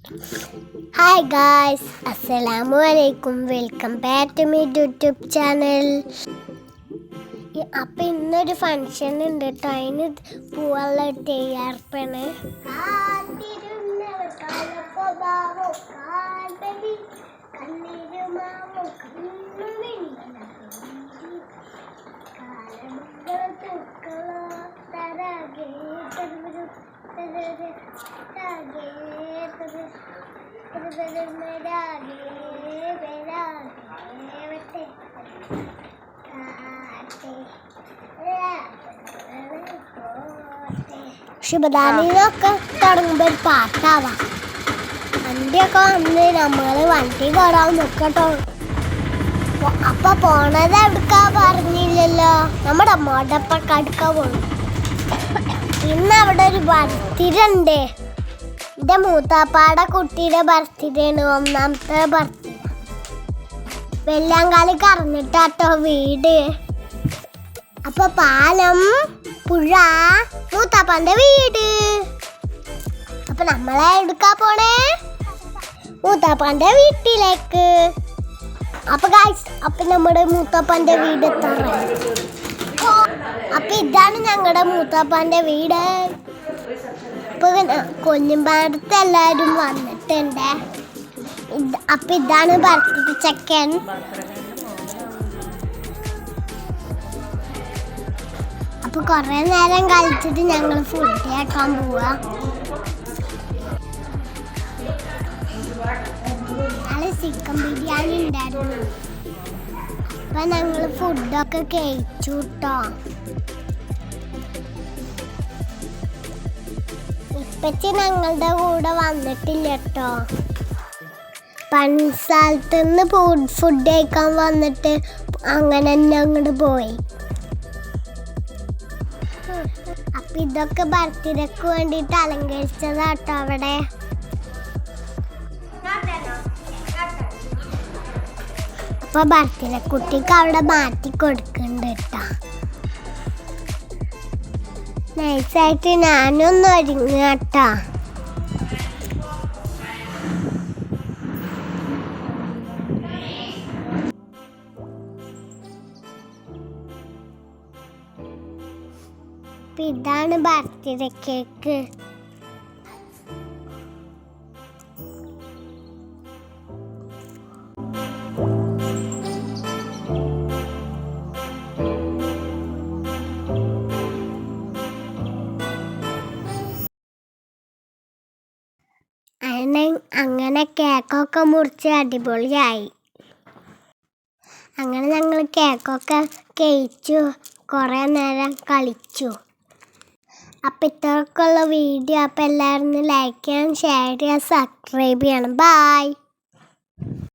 Hi guys, Assalamualaikum. Welcome back to my YouTube channel. അപ്പം ഇന്നൊരു function ഉണ്ട് കേട്ടോ. അതിന് പോവാനുള്ള തയ്യാറെടുപ്പാണ്. ശുഭദാനിന്നൊക്കെ തുടങ്ങുമ്പോൾ ഒരു പാട്ടാവാം. വണ്ടിയൊക്കെ വന്ന് നമ്മൾ വണ്ടി കയറാൻ നിൽക്കട്ടോ. അപ്പൊ പോണത് എവിടുക്കാ പറഞ്ഞില്ലല്ലോ, നമ്മുടെ മോടപ്പൊക്കെ അടുക്ക പോകും. ഇന്ന് അവിടെ ഒരു ബർത്ത്ഡേ ഉണ്ട്. എൻ്റെ മൂത്താപ്പാടെ കുട്ടിയുടെ ബർത്ത്ഡേ ആണ്, ഒന്നാമത്തെ ബർത്ത്ഡേ. വെള്ളാങ്കാലി കറന്നിട്ടാട്ടോ വീട്. അപ്പൊ പാലം, പുഴ, മൂത്താപ്പാന്റെ വീട്. അപ്പൊ നമ്മളെ എടുക്കാ പോണേ മൂത്താപ്പാന്റെ വീട്ടിലേക്ക്. അപ്പൊ ഗായ്സ്, അപ്പൊ നമ്മുടെ മൂത്താപ്പാന്റെ വീട് എത്താറായി. അപ്പൊ ഇതാണ് ഞങ്ങളുടെ മൂത്താപ്പാന്റെ വീട്. ഇപ്പൊ കൊഞ്ഞുംപാടത്ത് എല്ലാരും വന്നിട്ടുണ്ട്. അപ്പൊ ഇതാണ് ബർത്ത്ഡേ ചെക്കൻ. അപ്പൊ കൊറേ നേരം കളിച്ചിട്ട് ഞങ്ങൾ ഫുഡ് കഴിക്കാൻ പോവാ. നല്ല ചിക്കൻ ബിരിയാണി ഉണ്ടായിരുന്നു. അപ്പൊ ഞങ്ങള് ഫുഡൊക്കെ കഴിച്ചു കേട്ടോ. ഇപ്പച്ചി ഞങ്ങളുടെ കൂടെ വന്നിട്ടില്ല കേട്ടോ. പണിസ്ഥലത്ത് നിന്ന് ഫുഡ് കഴിക്കാൻ വന്നിട്ട് അങ്ങനെ തന്നെ അങ്ങോട്ട് പോയി. അപ്പൊ ഇതൊക്കെ ബർത്ത്ഡേക്ക് വേണ്ടിട്ട് അലങ്കരിച്ചതാട്ടോ അവിടെ. അപ്പൊ ബർത്ത്ഡേ കുട്ടിക്ക് അവിടെ മാറ്റി കൊടുക്കുന്നുണ്ട് കേട്ടോ. നൈസായിട്ട് ഞാനൊന്ന് ഒരുങ്ങാട്ടോ. ഇതാണ് ബർത്ത്ഡേ കേക്ക്. അങ്ങനെ കേക്കൊക്കെ മുറിച്ച് അടിപൊളിയായി. അങ്ങനെ ഞങ്ങൾ കേക്കൊക്കെ കഴിച്ചു, കുറേ നേരം കളിച്ചു. അപ്പം ഇത്രയൊക്കെയുള്ള വീഡിയോ. അപ്പം എല്ലാവരും ലൈക്ക് ചെയ്യണം, ഷെയർ ചെയ്യാൻ, സബ്സ്ക്രൈബ് ചെയ്യണം. ബൈ.